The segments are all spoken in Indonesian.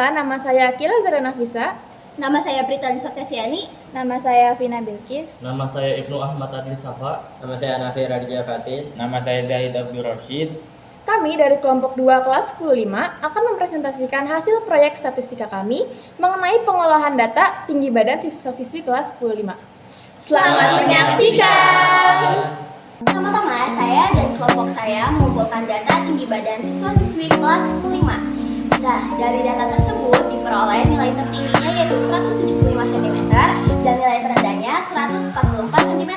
Perkenalkan, nama saya Akila Zaranafisa. Nama saya Pritan Soktaviani. Nama saya Vina Bilkis. Nama saya Ibnu Ahmad Adli Safa. Nama saya Nafi Raditya Fatin. Nama saya Zahid Abdul Rashid. Kami dari kelompok 2 kelas 10-5 akan mempresentasikan hasil proyek statistika kami mengenai pengolahan data tinggi badan siswa-siswi kelas 10-5. Selamat menyaksikan! Pertama-tama, saya dan kelompok saya mengumpulkan data tinggi badan siswa-siswi kelas 10-5. Nah, dari data tersebut diperoleh nilai tertingginya yaitu 175 cm dan nilai terendahnya 144 cm.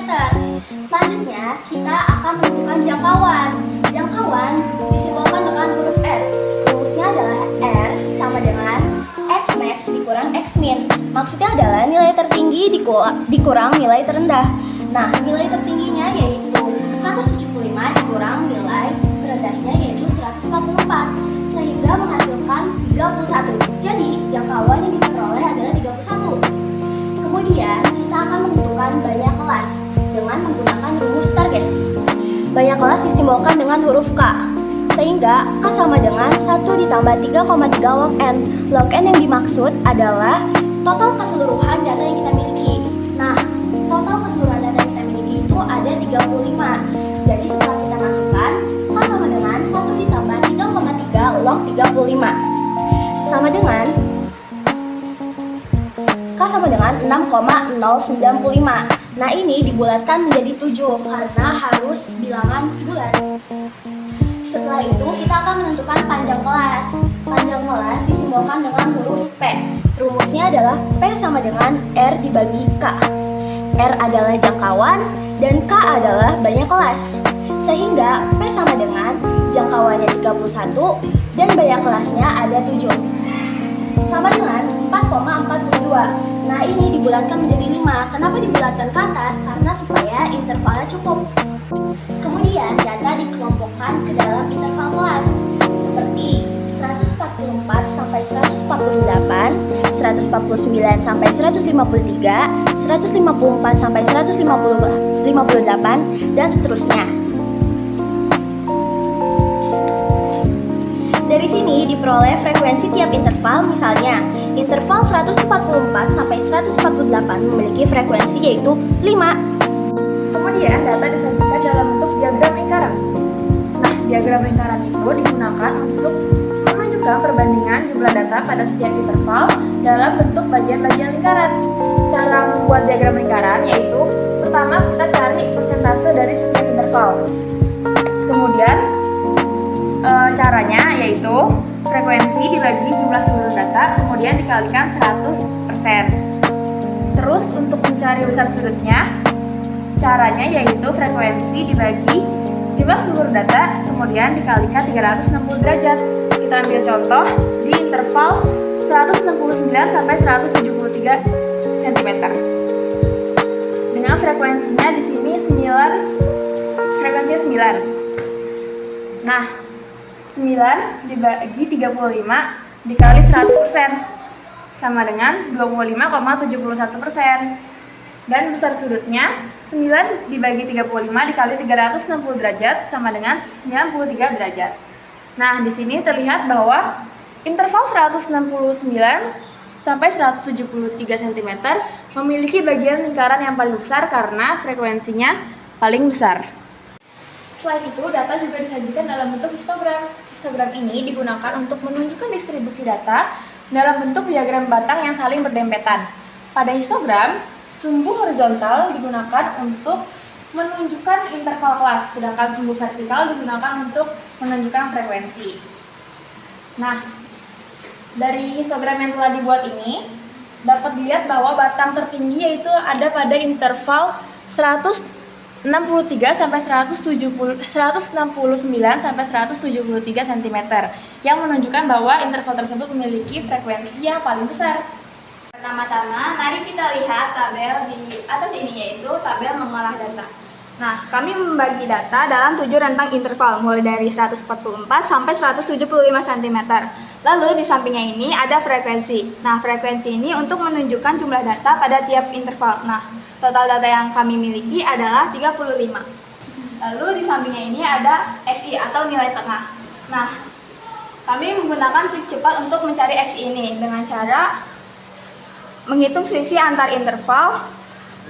Selanjutnya, kita akan menentukan jangkauan. Jangkauan disimbolkan dengan huruf R. Rumusnya adalah R sama dengan X max dikurang X min. Maksudnya adalah nilai tertinggi dikurang nilai terendah. Nah, nilai tertingginya yaitu 175 dikurang nilai terendahnya yaitu 144. Sehingga menghasilkan 31. Jadi, jangkauan yang kita peroleh adalah 31. Kemudian, kita akan menentukan banyak kelas dengan menggunakan rumus Stargess. Banyak kelas disimbolkan dengan huruf K. Sehingga, K sama dengan 1 ditambah 3,3 log N. Log N yang dimaksud adalah total keseluruhan data yang kita miliki. Nah, total keseluruhan data yang kita miliki itu ada 35. Jadi, setelah kita masukkan, K sama dengan 1 ditambah 3,3 log 35 sama dengan K sama dengan 6,095. Nah, ini dibulatkan menjadi 7 karena harus bilangan bulat. Setelah itu kita akan menentukan panjang kelas. Panjang kelas disimbolkan dengan huruf P. Rumusnya adalah P sama dengan R dibagi K. R adalah jangkauan dan K adalah banyak kelas. Sehingga P sama dengan jangkauannya 31 dan banyak kelasnya ada 7. Sama dengan 4,42. Nah, ini dibulatkan menjadi 5. Kenapa dibulatkan ke atas? Karena supaya intervalnya cukup. Kemudian data dikelompokkan ke dalam interval kelas seperti 144 sampai 148, 149 sampai 153, 154 sampai 158 dan seterusnya. Dari sini diperoleh frekuensi tiap interval, misalnya interval 144 sampai 148 memiliki frekuensi yaitu 5. Kemudian data disajikan dalam bentuk diagram lingkaran. Nah, diagram lingkaran itu digunakan untuk menunjukkan perbandingan jumlah data pada setiap interval dalam bentuk bagian-bagian lingkaran. Cara membuat diagram lingkaran yaitu pertama kita cari persentase dari setiap interval. Kemudian caranya yaitu frekuensi dibagi jumlah seluruh data kemudian dikalikan 100%. Terus untuk mencari besar sudutnya, caranya yaitu frekuensi dibagi jumlah seluruh data kemudian dikalikan 360 derajat. Kita ambil contoh di interval 169 sampai 173 cm. Dengan frekuensinya di sini 9. Frekuensinya 9. Nah, 9 dibagi 35 dikali 100% sama dengan 25,71%. Dan besar sudutnya 9 dibagi 35 dikali 360 derajat sama dengan 93 derajat. Nah, di sini terlihat bahwa interval 169 sampai 173 cm memiliki bagian lingkaran yang paling besar karena frekuensinya paling besar. Selain itu, data juga disajikan dalam bentuk histogram. Histogram ini digunakan untuk menunjukkan distribusi data dalam bentuk diagram batang yang saling berdempetan. Pada histogram, sumbu horizontal digunakan untuk menunjukkan interval kelas, sedangkan sumbu vertikal digunakan untuk menunjukkan frekuensi. Nah, dari histogram yang telah dibuat ini, dapat dilihat bahwa batang tertinggi yaitu ada pada interval 163 sampai 169 sampai 173 cm yang menunjukkan bahwa interval tersebut memiliki frekuensi yang paling besar. Pertama-tama, mari kita lihat tabel di atas ini yaitu tabel mengolah data. Nah, kami membagi data dalam 7 rentang interval mulai dari 144 sampai 175 cm. Lalu di sampingnya ini ada frekuensi. Nah, frekuensi ini untuk menunjukkan jumlah data pada tiap interval. Nah, total data yang kami miliki adalah 35. Lalu di sampingnya ini ada SI atau nilai tengah. Nah, Kami menggunakan trik cepat untuk mencari X ini dengan cara menghitung selisih antar interval,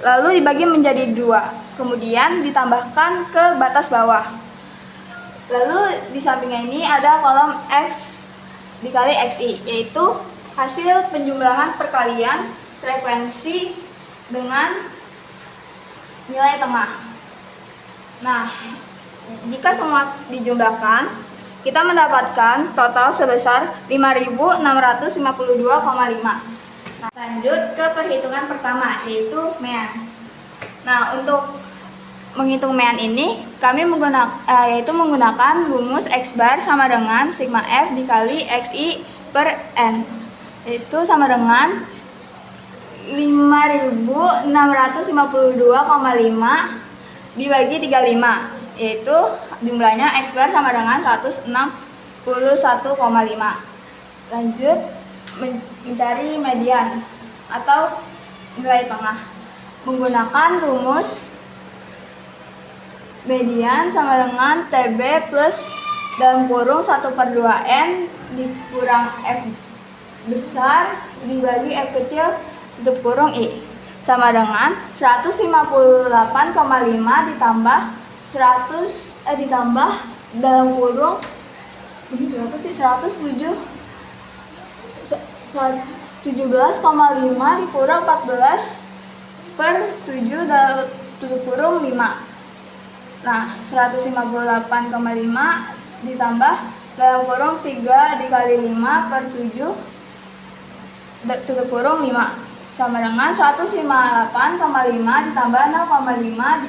lalu dibagi menjadi 2, kemudian ditambahkan ke batas bawah. Lalu di sampingnya ini ada kolom F dikali XI, yaitu hasil penjumlahan perkalian frekuensi dengan nilai tengah. Nah, jika semua dijumlahkan, kita mendapatkan total sebesar 5.652,5. Nah, lanjut ke perhitungan pertama, yaitu mean. Nah, untuk menghitung mean ini, kami menggunakan rumus X bar sama dengan sigma F dikali XI per N, yaitu sama dengan 5.652,5 dibagi 35, yaitu jumlahnya X bar sama dengan 161,5. Lanjut mencari median atau nilai tengah. Menggunakan rumus median sama dengan TB plus dalam kurung 1/2N dikurang F besar dibagi F kecil tutup kurung I sama dengan 158,5 ditambah ditambah dalam kurung ini berapa sih, 17,5 dikurang 14/7 tutup kurung 5. Nah, 158,5 ditambah dalam kurung 3 dikali 5/7 tutup kurung 5 sama dengan 158,5 ditambah 0,5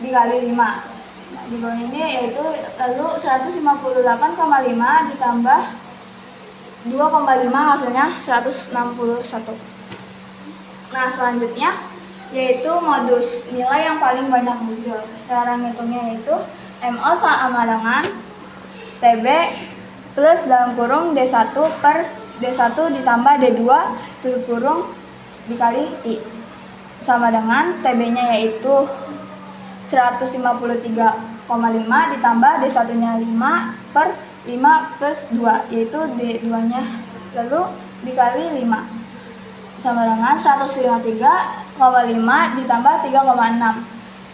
dikali 5. Nah, di bawah ini yaitu lalu 158,5 ditambah 2,5 hasilnya 161. Nah, selanjutnya yaitu modus nilai yang paling banyak muncul. Cara ngitungnya yaitu MO sama dengan TB plus dalam kurung D1 per D1 ditambah D2 tutup kurung dikali I sama dengan TB-nya yaitu 153,5 ditambah D1-nya 5 per 5 plus 2 yaitu D2-nya lalu dikali 5 sama dengan 153,5 ditambah 3,6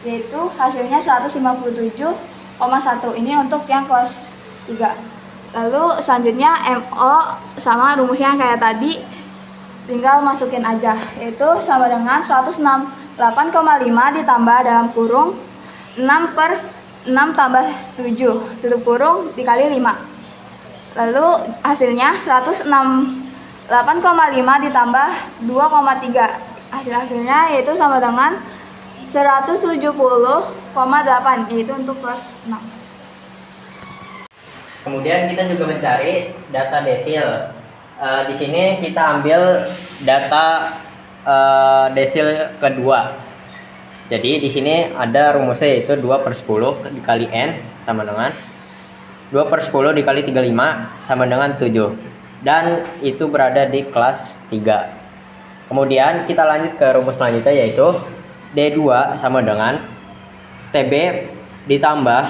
yaitu hasilnya 157,1. Ini untuk yang kelas 3. Lalu selanjutnya MO sama rumusnya kayak tadi, tinggal masukin aja, yaitu sama dengan 168,5 ditambah dalam kurung 6/6 tambah 7 tutup kurung dikali 5. Lalu hasilnya 168,5 ditambah 2,3. Hasilnya yaitu sama dengan 170,8, yaitu untuk kelas 6. Kemudian kita juga mencari data desil. Di sini kita ambil data desil kedua. Jadi di sini ada rumusnya yaitu 2/10 dikali N sama dengan 2/10 dikali 35 sama dengan 7. Dan itu berada di kelas 3. Kemudian kita lanjut ke rumus selanjutnya yaitu D2 sama dengan TB ditambah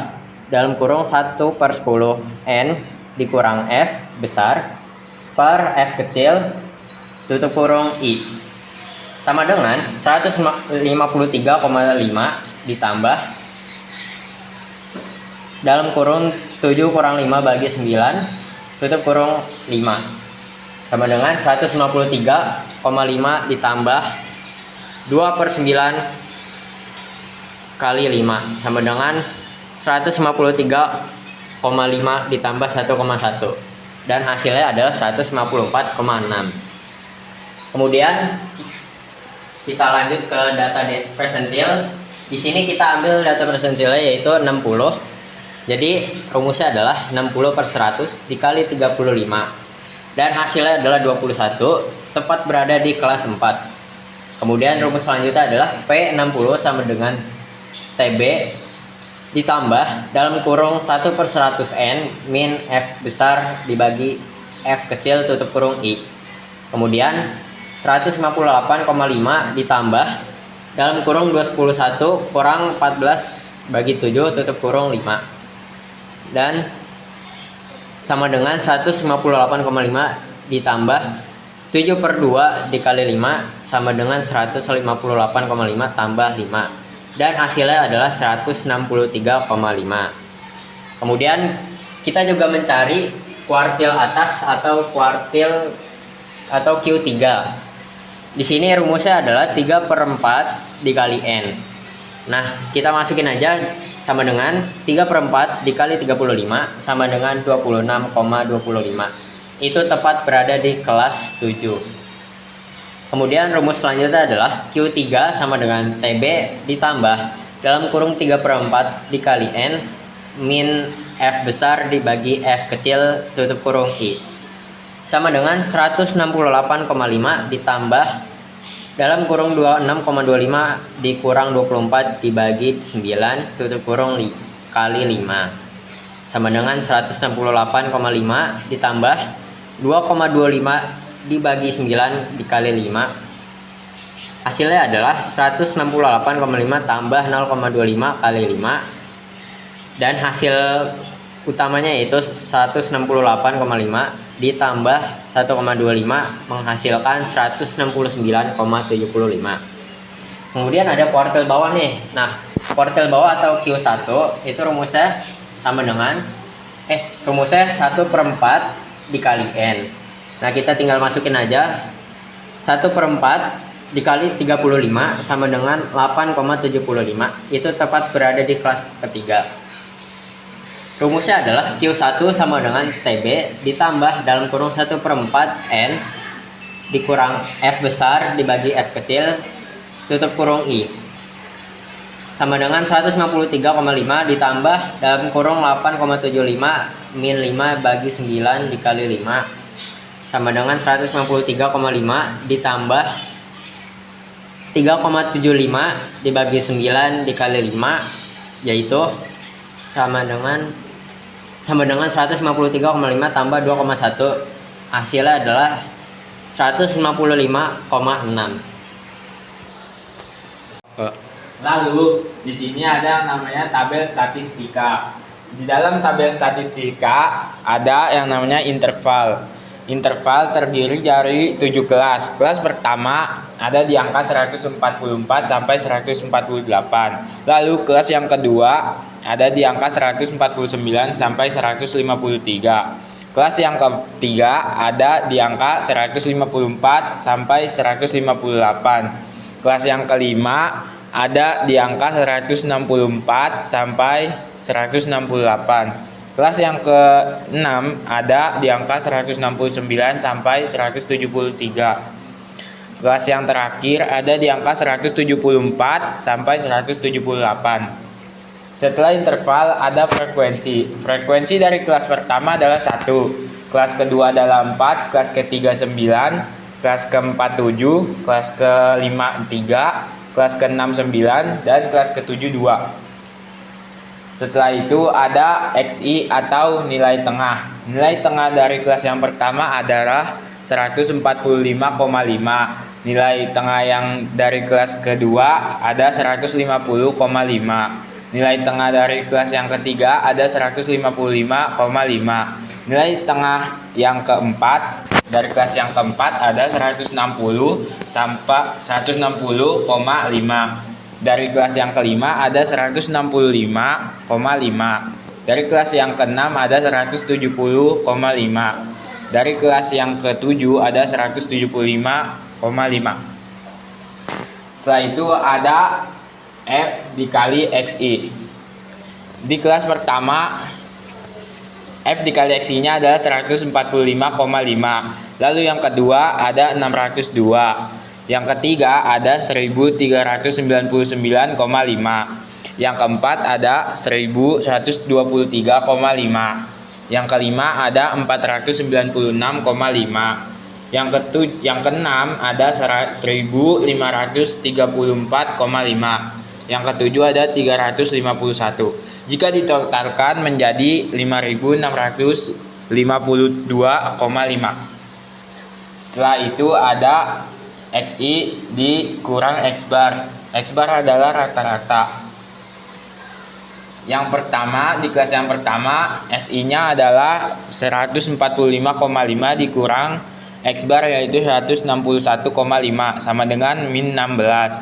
dalam kurung 1/10 N dikurang F besar per F kecil tutup kurung I sama dengan 153,5 ditambah dalam kurung 7 kurang 5 bagi 9 tutup kurung 5 sama dengan 153,5 ditambah 2/9 kali 5 sama dengan 153,5 ditambah 1,1 dan hasilnya adalah 154,6. Kemudian kita lanjut ke data persentil. Di sini kita ambil data persentilnya yaitu 60. Jadi rumusnya adalah 60/100 dikali 35 dan hasilnya adalah 21, tepat berada di kelas 4. Kemudian rumus selanjutnya adalah P60 sama dengan TB ditambah dalam kurung 1/100 N min F besar dibagi F kecil tutup kurung I. Kemudian 158,5 ditambah dalam kurung 211 kurang 14 bagi 7 tutup kurung 5. Dan sama dengan 158,5 ditambah 7 per 2 dikali 5 sama dengan 158,5 tambah 5. Dan hasilnya adalah 163,5. Kemudian kita juga mencari kuartil atas atau kuartil atau Q3. Di sini rumusnya adalah 3 per 4 dikali N. Nah, kita masukin aja sama dengan 3 per 4 dikali 35 sama dengan 26,25. Itu tepat berada di kelas 7. Kemudian rumus selanjutnya adalah Q3 sama dengan TB ditambah dalam kurung 3 per 4 dikali N min F besar dibagi F kecil tutup kurung I sama dengan 168,5 ditambah dalam kurung 26,25 dikurang 24 dibagi 9 tutup kurung kali 5 sama dengan 168,5 ditambah 2,25 dibagi 9 dikali 5. Hasilnya adalah 168,5 tambah 0,25 kali 5. Dan hasil utamanya yaitu 168,5 ditambah 1,25 menghasilkan 169,75. Kemudian ada kuartil bawah nih. Nah, kuartil bawah atau Q1 itu rumusnya sama dengan rumusnya 1 per 4 dikali N. Nah, kita tinggal masukin aja 1 per 4 dikali 35 sama dengan 8,75. Itu tepat berada di kelas ketiga. Rumusnya adalah Q1 sama dengan TB ditambah dalam kurung 1 per 4 N dikurang F besar dibagi F kecil tutup kurung I sama dengan 153,5 ditambah dalam kurung 8,75 min 5 bagi 9 dikali 5 sama dengan 153,5 ditambah 3,75 dibagi 9 dikali 5 yaitu sama dengan 153,5 tambah 2,1 hasilnya adalah 155,6. Lalu di sini ada yang namanya tabel statistika. Di dalam tabel statistika ada yang namanya interval. Interval terdiri dari 7 kelas. Kelas pertama ada di angka 144 sampai 148. Lalu kelas yang kedua ada di angka 149 sampai 153. Kelas yang ketiga ada di angka 154 sampai 158. Kelas yang kelima ada di angka 164 sampai 168. Kelas yang ke-6 ada di angka 169 sampai 173. Kelas yang terakhir ada di angka 174 sampai 178. Setelah interval ada frekuensi. Frekuensi dari kelas pertama adalah 1, kelas kedua adalah 4, kelas ketiga 9, kelas keempat 7, kelas kelima 3, kelas ke-6 9, dan kelas ke-7 2. Setelah itu ada XI atau nilai tengah. Nilai tengah dari kelas yang pertama adalah 145,5. Nilai tengah yang dari kelas kedua ada 150,5. Nilai tengah dari kelas yang ketiga ada 155,5. Nilai tengah yang keempat dari kelas yang keempat ada 160 sampai 160,5. Dari kelas yang kelima ada 165,5. Dari kelas yang keenam ada 170,5. Dari kelas yang ketujuh ada 175,5. Setelah itu ada F dikali XI. Di kelas pertama F dikali XI-nya adalah 145,5. Lalu yang kedua ada 602. Yang ketiga ada 1399,5. Yang keempat ada 1123,5. Yang kelima ada 496,5. Yang keenam ada 1534,5. Yang ketujuh ada 351. Jika ditotalkan menjadi 5652,5. Setelah itu ada XI dikurang X bar. X bar adalah rata-rata. Yang pertama, di kelas yang pertama XI-nya adalah 145,5 dikurang X bar yaitu 161,5 sama dengan min 16.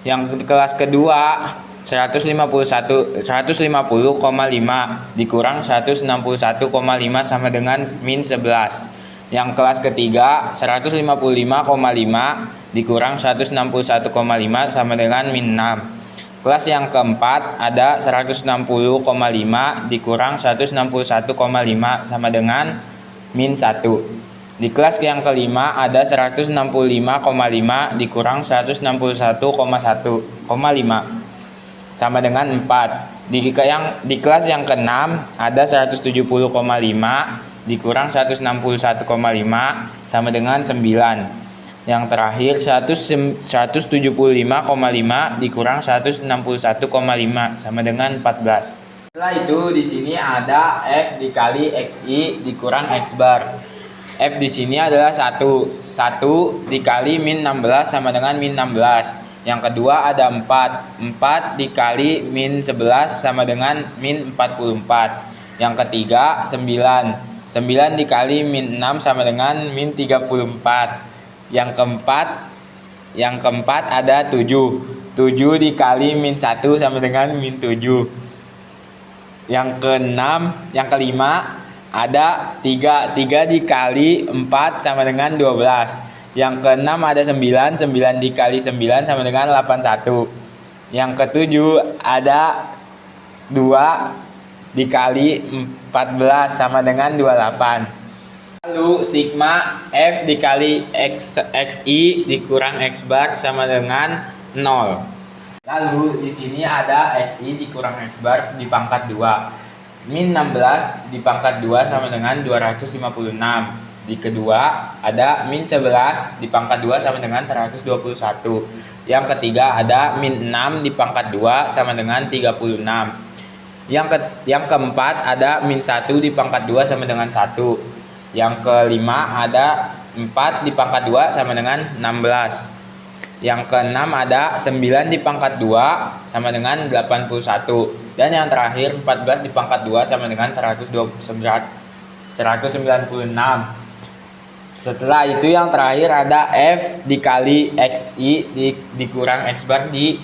Yang kelas kedua 150,5 dikurang 161,5 sama dengan min 11. Yang kelas ketiga 155,5 dikurang 161,5 sama dengan min 6. Kelas yang keempat ada 160,5 dikurang 161,5 sama dengan min 1. Di kelas yang kelima ada 165,5 dikurang 161,5 sama dengan 4. Di kelas yang keenam ada 170,5 dikurang 161,5 sama dengan 9. Yang terakhir 175,5 dikurang 161,5 sama dengan 14. Setelah itu di sini ada F dikali XI dikurang X bar. F di sini adalah 1 dikali min 16 sama dengan min 16. Yang kedua ada 4 dikali min 11 sama dengan min 44. Yang ketiga 9 dikali min 6 sama dengan min 34. Yang keempat ada 7 dikali min 1 sama dengan min 7. Yang kelima ada 3 dikali 4 sama dengan 12. Yang keenam ada 9 dikali 9 sama dengan 81. Yang ketujuh ada 2 dikali 14 sama dengan 28. Lalu sigma F dikali XI dikurang X bar sama dengan 0. Lalu di sini ada XI dikurang X bar di pangkat 2. Min 16 di pangkat 2 sama dengan 256. Di kedua ada min 11 di pangkat 2 sama dengan 121. Yang ketiga ada min 6 di pangkat 2 sama dengan 36. Yang keempat ada min 1 di pangkat 2 sama dengan 1. Yang kelima ada 4 di pangkat 2 sama dengan 16. Yang keenam ada 9 di pangkat 2 sama dengan 81. Dan yang terakhir 14 di pangkat 2 sama dengan 196. Setelah itu yang terakhir ada F dikali XI dikurang X bar di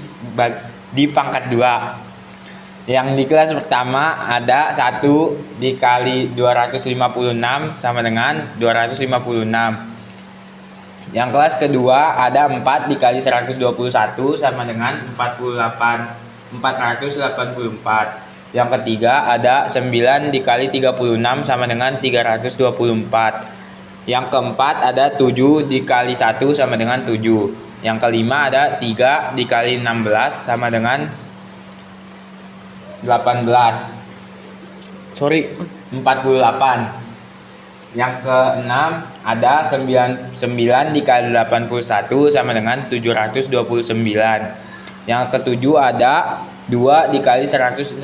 pangkat 2. Yang di kelas pertama ada 1 dikali 256 sama dengan 256. Yang kelas kedua ada 4 dikali 121 sama dengan 484. Yang ketiga ada 9 dikali 36 sama dengan 324. Yang keempat ada 7 dikali 1 sama dengan 7. Yang kelima ada 3 dikali 16 sama dengan 48. Yang keenam ada 9 dikali 81 sama dengan 729. Yang ketujuh ada 2 dikali 196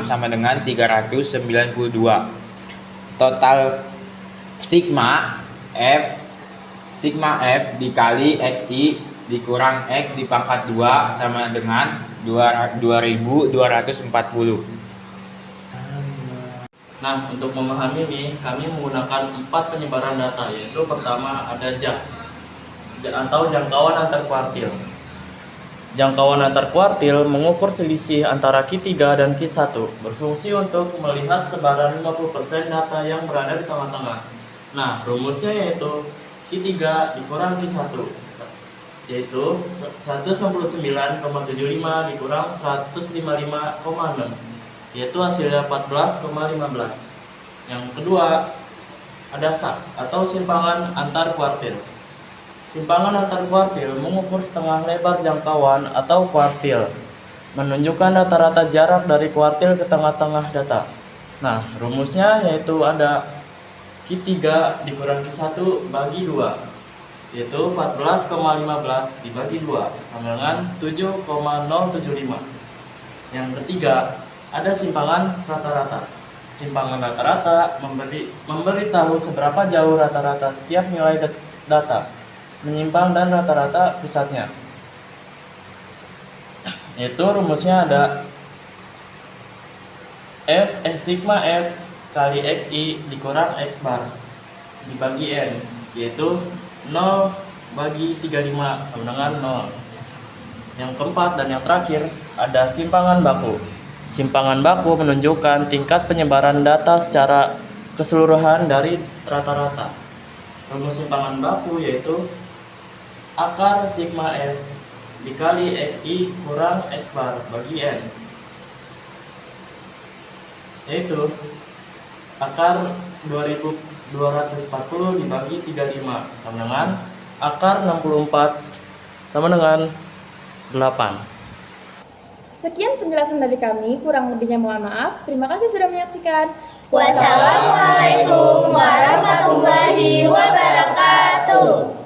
sama dengan 392. Total sigma F dikali XI dikurang X di pangkat 2 sama dengan 2240. Nah, untuk memahami ini, kami menggunakan 4 penyebaran data, yaitu pertama ada JAK atau jangkauan antar kuartil. Jangkauan antar kuartil mengukur selisih antara Q3 dan Q1, berfungsi untuk melihat sebaran 50% data yang berada di tengah-tengah. Nah, rumusnya yaitu Q3 dikurang Q1, yaitu 199,75 dikurang 155,6, yaitu hasilnya 14,15. Yang kedua ada SAK atau simpangan antar kuartil. Simpangan antar kuartil mengukur setengah lebar jangkauan atau kuartil, menunjukkan rata-rata jarak dari kuartil ke tengah-tengah data. Nah, rumusnya yaitu ada Q3 dikurang Q1 bagi 2, yaitu 14,15 dibagi 2 sama dengan 7,075. Yang ketiga ada simpangan rata-rata. Simpangan rata-rata memberitahu seberapa jauh rata-rata setiap nilai data menyimpang dan rata-rata pusatnya. Yaitu rumusnya ada Sigma F kali XI dikurang X bar dibagi N, yaitu 0 bagi 35 sama dengan 0. Yang keempat dan yang terakhir ada simpangan baku. Simpangan baku menunjukkan tingkat penyebaran data secara keseluruhan dari rata-rata. Rumus simpangan baku yaitu akar sigma F dikali XI kurang X bar bagi N, yaitu akar 2240 dibagi 35 sama dengan akar 64 sama dengan 8. Sekian penjelasan dari kami, kurang lebihnya mohon maaf. Terima kasih sudah menyaksikan. Wassalamualaikum warahmatullahi wabarakatuh.